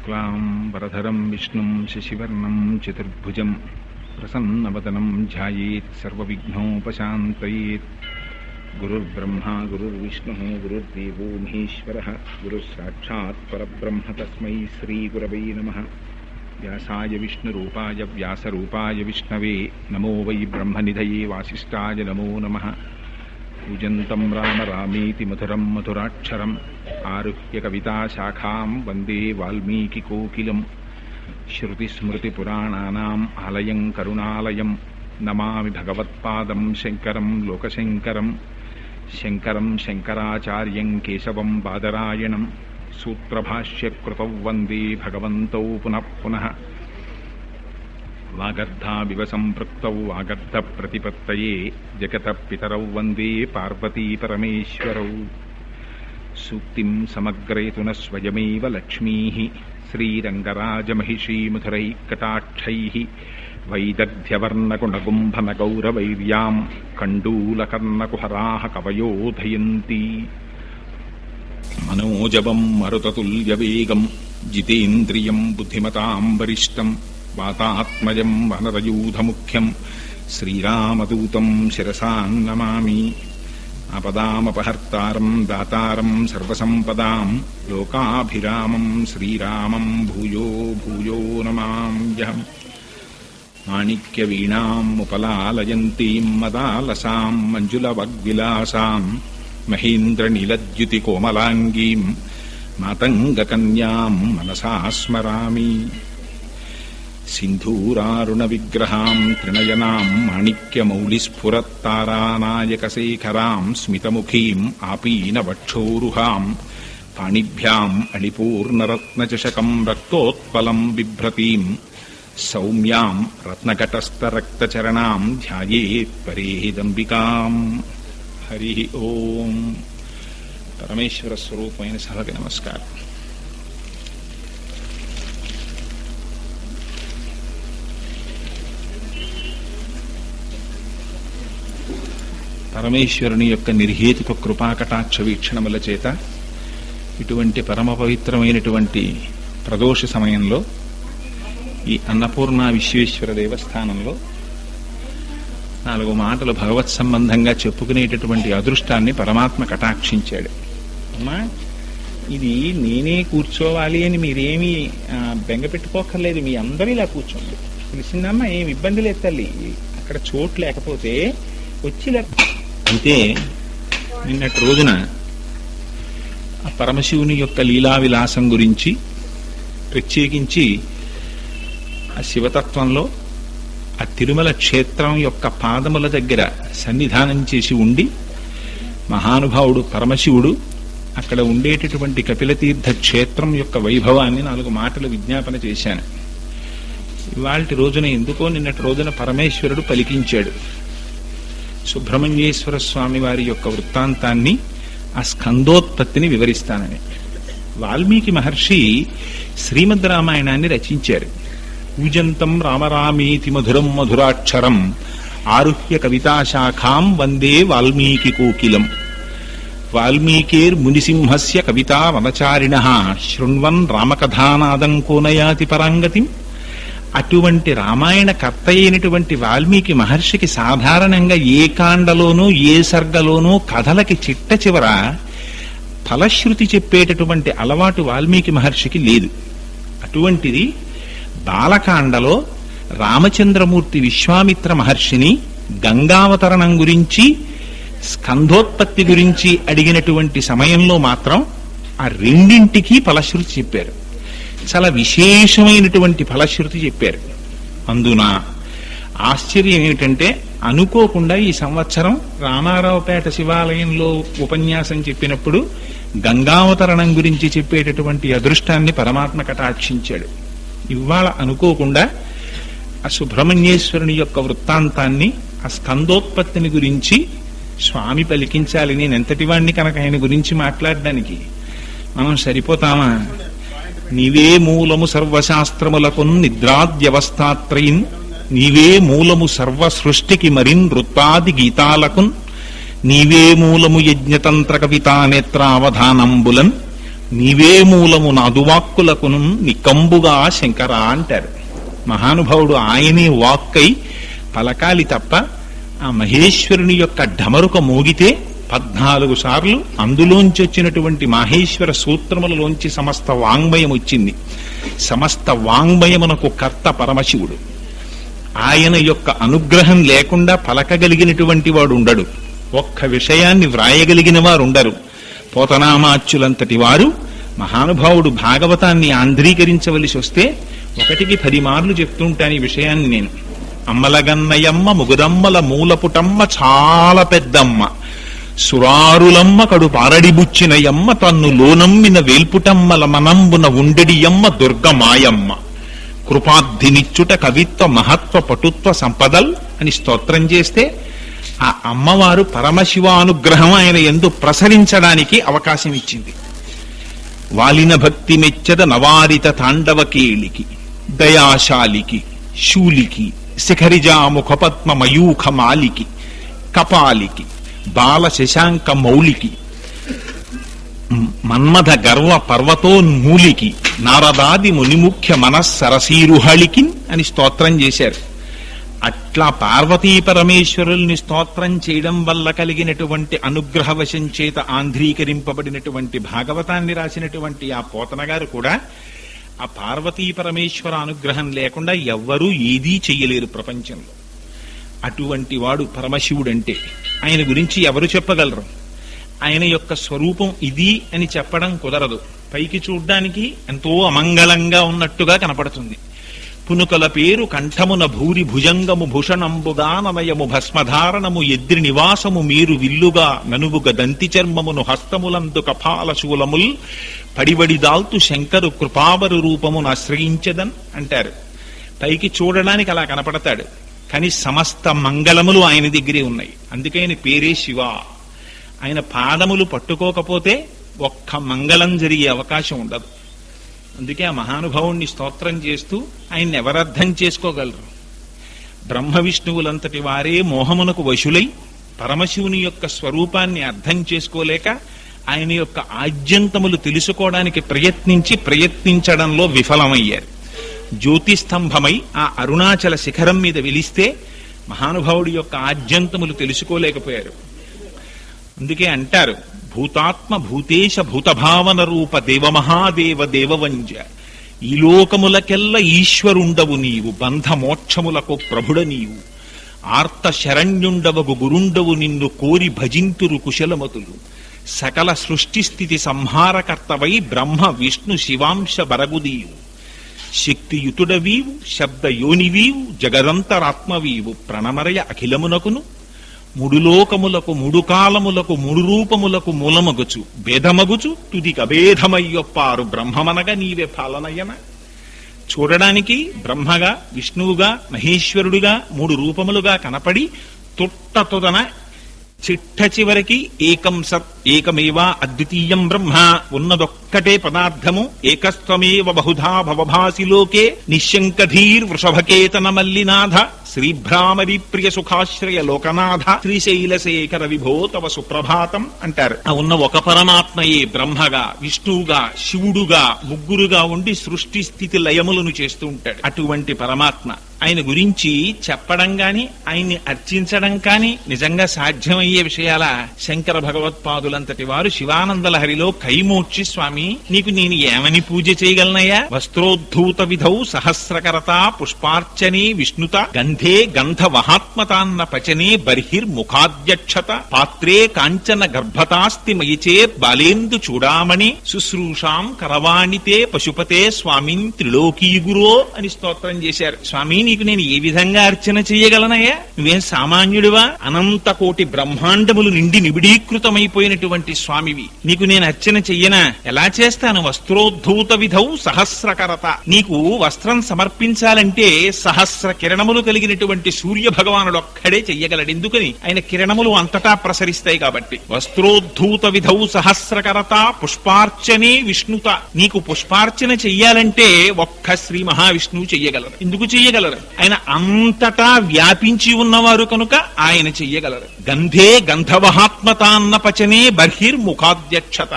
शुक्लांबरधरं विष्णुं शशिवर्णं चतुर्भुजं प्रसन्नवदनं ध्यायेत् सर्वविघ्नोपशान्तयेत्। गुरुर्ब्रह्मा गुरुर्विष्णुः गुरुर्देवो महेश्वरः गुरुस्साक्षात् परब्रह्म तस्मै श्रीगुरवे नमः। व्यासाय विष्णुरूपाय व्यासरूपाय विष्णवे नमो वै ब्रह्मनिधये वासिष्ठाय नमो नमः। पूजन्तं राम रामेति मधुरं मधुराक्षरम् आरुह्य कविताशाखां वन्दे वाल्मीकिकोकिलं। श्रुतिस्मृतिपुराणानाम् आलयं करुणालयं नमामि भगवत्पादं शङ्करं लोकशङ्करं। शङ्करं शङ्कराचार्यं केशवं बादरायणं सूत्रभाष्यकृतौ वन्दे भगवन्तौ पुनः पुनः। वागर्धाविव सम्पृक्तौ वागर्धप्रतिपत्तये जगतः पितरौ वन्दे पार्वतीपरमेश्वरौ। सूक्तिं समग्रेतु न स्वयमेव लक्ष्मीः श्रीरङ्गराजमहिषीमधुरैः कटाक्षैः वैदग्ध्यवर्णकुणगुम्भनगौरवैर्यां कण्डूलकर्णकुहराः कवयोधयन्ति। मनोजवं मरुततुल्यवेगं जितेन्द्रियं बुद्धिमतां वरिष्ठं वातात्मजं वनरयूथमुख्यं श्रीरामदूतं शिरसा नमामि। आपदामपहर्तारं दातारं सर्वसम्पदां लोकाभिरामं श्रीरामं भूयो भूयो नमाम्यहम्। माणिक्यवीणाम् उपलालयन्तीं मदालसां मञ्जुलवग्विलासां महेन्द्रनीलद्युतिकोमलाङ्गीं मातङ्गकन्यां मनसा स्मरामि। सिन्धूरारुणविग्रहां त्रिनयनां माणिक्यमौलिस्फुरत्तारानायकशेखरां स्मितमुखीम् आपीनवक्षोरुहां पाणिभ्याम् अणिपूर्णरत्नचषकं रक्तोत्पलं बिभ्रतीं सौम्यां रत्नकटस्थरक्तचरणां ध्यायेत् परेदम्बिकाम्। हरि ओम। परमेश्वर स्वरूपమైన సభకి నమస్కారం. పరమేశ్వరుని యొక్క నిర్హేతుక కృపాకటాక్ష వీక్షణముల చేత ఇటువంటి పరమ పవిత్రమైనటువంటి ప్రదోష సమయంలో ఈ అన్నపూర్ణ విశ్వేశ్వర దేవస్థానంలో 4 మాటలు భగవత్ సంబంధంగా చెప్పుకునేటటువంటి అదృష్టాన్ని పరమాత్మ కటాక్షించాడు. అమ్మా, ఇది నేనే కూర్చోవాలి అని మీరేమీ బెంగ పెట్టుకోకర్లేదు, మీ అందరూ ఇలా కూర్చోండి. తెలిసిందమ్మా, ఏమి ఇబ్బంది లేదు తల్లి. అక్కడ చోటు లేకపోతే వచ్చి అయితే నిన్నటి రోజున ఆ పరమశివుని యొక్క లీలా విలాసం గురించి ప్రత్యేకించి ఆ శివతత్వంలో ఆ తిరుమల క్షేత్రం యొక్క పాదముల దగ్గర సన్నిధానం చేసి ఉండి మహానుభావుడు పరమశివుడు అక్కడ ఉండేటటువంటి కపిలతీర్థ క్షేత్రం యొక్క వైభవాన్ని 4 మాటలు విజ్ఞాపన చేశాను. ఇవాల్టి రోజున ఎందుకో నిన్నటి రోజున పరమేశ్వరుడు పలికించాడు. సుబ్రహ్మణ్యేశ్వర స్వామి వారి యొక్క వృత్తాంతాన్ని, ఆ స్కందోత్పత్తిని వివరిస్తానని. వాల్మీకి మహర్షి శ్రీమద్ రామాయణాన్ని రచించారు. పూజంతం రామరామేతి మధురం మధురాక్షరం ఆరుహ్య కవితాశాఖాం వందే వాల్మీకి కోకిలం. వాల్మీకేర్ మునిసింహస్య కవితా వనచారిణః శృణ్వన్ రామకథానాదం కోనయాతి పరాంగతిం. అటువంటి రామాయణ కర్త అయినటువంటి వాల్మీకి మహర్షికి సాధారణంగా ఏ కాండలోనూ ఏ సర్గలోనూ కథలకి చిట్ట చివర ఫలశ్రుతి చెప్పేటటువంటి అలవాటు వాల్మీకి మహర్షికి లేదు. అటువంటిది బాలకాండలో రామచంద్రమూర్తి విశ్వామిత్ర మహర్షిని గంగావతరణం గురించి స్కంధోత్పత్తి గురించి అడిగినటువంటి సమయంలో మాత్రం ఆ రెండింటికి ఫలశ్రుతి చెప్పారు. చాలా విశేషమైనటువంటి ఫలశ్రుతి చెప్పారు. అందున ఆశ్చర్యం ఏమిటంటే, అనుకోకుండా ఈ సంవత్సరం రామారావుపేట శివాలయంలో ఉపన్యాసం చెప్పినప్పుడు గంగావతరణం గురించి చెప్పేటటువంటి అదృష్టాన్ని పరమాత్మ కటాక్షించాడు. ఇవాళ అనుకోకుండా ఆ సుబ్రహ్మణ్యేశ్వరుని యొక్క వృత్తాంతాన్ని, ఆ స్కందోత్పత్తిని గురించి స్వామి పలికించాలి. నేను ఎంతటి వాణ్ణి కనుక ఆయన గురించి మాట్లాడడానికి మనం సరిపోతామా? నీవే మూలము సర్వశాస్త్రములకు నిద్రాద్యవస్థాత్రయిన్, నీవే మూలము సర్వ సృష్టికి మరిన్ వృత్తాది గీతాలకు, నీవే మూలము యజ్ఞతంత్ర కవితా నేత్రావధానంబులన్, నీవే మూలము నాదువాక్కులకును నికంబుగా శంకర అంటారు. మహానుభావుడు ఆయనే వాక్కై పలకాలి తప్ప ఆ మహేశ్వరుని యొక్క ఢమరుక మోగితే 14 సార్లు అందులోంచి వచ్చినటువంటి మాహేశ్వర సూత్రములలోంచి సమస్త వాంగ్మయం వచ్చింది. సమస్త వాంగ్మయమునకు కర్త పరమశివుడు. ఆయన యొక్క అనుగ్రహం లేకుండా పలకగలిగినటువంటి వాడు ఉండడు. ఒక్క విషయాన్ని వ్రాయగలిగిన వారు ఉండరు. పోతనామాచ్యులంతటి వారు మహానుభావుడు భాగవతాన్ని ఆంధ్రీకరించవలసి వస్తే 1కి 10 మార్లు చెప్తుంటాను ఈ విషయాన్ని నేను. అమ్మలగన్నయమ్మ ముగుదమ్మల మూలపుటమ్మ చాలా పెద్దమ్మ, సురారులమ్మ కడు పారడిబుచ్చినయమ్మ, తన్ను లోనమ్మిన వేల్పుటమ్మల మనంబున ఉండెడియమ్మ దుర్గమాయమ్మ, కృపార్థినిచ్చుట కవిత్వ మహత్వ పటుత్వ సంపదల్ అని స్తోత్రం చేస్తే ఆ అమ్మవారు పరమశివానుగ్రహం ఆయన యందు ప్రసరించడానికి అవకాశం ఇచ్చింది. వాలిన భక్తి మెచ్చద నవారిత తాండవ కేళికి, దయాశాలికి, శూలికి, శిఖరిజా ముఖపద్మ మయూఖ మాలికి, కపాలికి, బాల శశాంక మౌలికి, మన్మథ గర్వ పర్వతోన్మూలికి, నారదాది మునిముఖ్య మనస్సరసీరుహళికి అని స్తోత్రం చేశారు. అట్లా పార్వతీ పరమేశ్వరుల్ని స్తోత్రం చేయడం వల్ల కలిగినటువంటి అనుగ్రహవశం చేత ఆంధ్రీకరింపబడినటువంటి భాగవతాన్ని రాసినటువంటి ఆ పోతన గారు కూడా ఆ పార్వతీ పరమేశ్వర అనుగ్రహం లేకుండా ఎవ్వరూ ఏదీ చెయ్యలేరు ప్రపంచంలో. అటువంటి వాడు పరమశివుడంటే. ఆయన గురించి ఎవరు చెప్పగలరు? ఆయన యొక్క స్వరూపం ఇది అని చెప్పడం కుదరదు. పైకి చూడ్డానికి ఎంతో అమంగళంగా ఉన్నట్టుగా కనపడుతుంది. పునుకల పేరు కంఠమున భూరి భుజంగము భూషణంబుగా నమయము భస్మధారణము ఎద్రి నివాసము మీరు విల్లుగా ననువుగ దంతి చర్మమును హస్తములందు కపాల శూలముల్ పడివడి దాల్తు శంకరు కృపావరు రూపమును ఆశ్రయించదన్ అంటారు. పైకి చూడడానికి అలా కనపడతాడు, కానీ సమస్త మంగళములు ఆయన దగ్గరే ఉన్నాయి. అందుకే ఆయన పేరే శివ. ఆయన పాదములు పట్టుకోకపోతే ఒక్క మంగళం జరిగే అవకాశం ఉండదు. అందుకే ఆ మహానుభావుణ్ణి స్తోత్రం చేస్తూ ఆయన్ని ఎవరర్థం చేసుకోగలరు? బ్రహ్మ విష్ణువులంతటి వారే మోహమునకు వశులై పరమశివుని యొక్క స్వరూపాన్ని అర్థం చేసుకోలేక ఆయన యొక్క ఆద్యంతములు తెలుసుకోవడానికి ప్రయత్నించడంలో విఫలమయ్యారు. జ్యోతిస్తంభమై ఆ అరుణాచల శిఖరం మీద వెలిస్తే మహానుభావుడి యొక్క ఆద్యంతములు తెలుసుకోలేకపోయారు. అందుకే అంటారు, భూతాత్మ భూతేశ భూతభావన రూప దేవమహాదేవ దేవవంజ, ఈ లోకములకెల్ల ఈశ్వరుండవు నీవు, బంధ మోక్షములకు ప్రభుడ నీవు, ఆర్త శరణ్యుండవగు గురుండవు నిన్ను కోరి భజింతురు కుశలమతులు, సకల సృష్టి స్థితి సంహారకర్తవై బ్రహ్మ విష్ణు శివాంశ బరగుదీవు, శక్తియుతుడవీవు శబ్దయోనివీవు జగదంతరాత్మవీవు, ప్రణమరయ అఖిలమునకును మూడు లోకములకు మూడు కాలములకు మూడు రూపములకు మూలమగుచు భేదమగుచు తుదికి అభేదమయ్యొప్పారు బ్రహ్మమనగా నీవే పాలనయ్యన. చూడడానికి బ్రహ్మగా విష్ణువుగా మహేశ్వరుడిగా మూడు రూపములుగా కనపడి తుట్టతుదన చిట్ట చివరికి ఏకం సత్ ఏకమేవా అద్వితీయం బ్రహ్మ, ఉన్నదొక్కటే పదార్థము, ఏకస్త్వమేవ బహుధా భవభాసి లోకే, నిశంకధీర్ వృషభకేతన మల్లినాథ, శ్రీభ్రామరి ప్రియ సుఖాశ్రయ లోకనాథ, శ్రీశైలశేఖర విభో తవ సుప్రభాతం అంటారు. ఆ ఉన్న ఒక పరమాత్మయే బ్రహ్మగా విష్ణువుగా శివుడుగా ముగ్గురుగా ఉండి సృష్టి స్థితి లయములను చేస్తూ ఉంటాడు. అటువంటి పరమాత్మ ఆయన గురించి చెప్పడం గాని ఆయన్ని అర్చించడం కాని నిజంగా సాధ్యమయ్యే విషయాల శంకర భగవత్పాదులంతటి వారు శివానందలహరిలో కైమోడ్చి, స్వామి నీకు నేను ఏమని పూజ చేయగలనయ్యా? వస్త్రోద్ధూత విధౌ సహస్రకరత పుష్పార్చనే విష్ణుత, గంధే గంధ వహాత్మతాన్న పచనే బర్హిర్ముఖాద్యక్షత, పాత్రే కాంచన గర్భతాస్తి మయిచే బాలేందు చూడామణి, శుశ్రూషాం కరవాణితే పశుపతే స్వామిన్ త్రిలోకీ గురో అని స్తోత్రం చేశారు. స్వామి నీకు నేను ఏ విధంగా అర్చన చేయగలనయ్యా? నువ్వేం సామాన్యుడివా? అనంత కోటి బ్రహ్మాండములు నిండి నిబిడీకృతమైపోయినటువంటి స్వామివి, నీకు నేను అర్చన చెయ్యనా? ఎలా చేస్తాను? వస్త్రోద్ధూత విధౌ సహస్రకరత, నీకు వస్త్రం సమర్పించాలంటే సహస్ర కిరణములు కలిగినటువంటి సూర్య భగవానుడు ఒక్కడే చెయ్యగలడు. ఎందుకని? ఆయన కిరణములు అంతటా ప్రసరిస్తాయి కాబట్టి. వస్త్రోద్ధూత విధౌ సహస్రకరత పుష్పార్చనే విష్ణుత, నీకు పుష్పార్చన చెయ్యాలంటే ఒక్క శ్రీ మహావిష్ణువు చెయ్యగలరు. ఎందుకు చెయ్యగలరు? ఆయన అంతటా వ్యాపించి ఉన్నవారు కనుక ఆయన చెయ్యగలరు. గంధే గంధవహాత్మతాన్న పచనే బర్హిర్ముఖాద్యక్షత,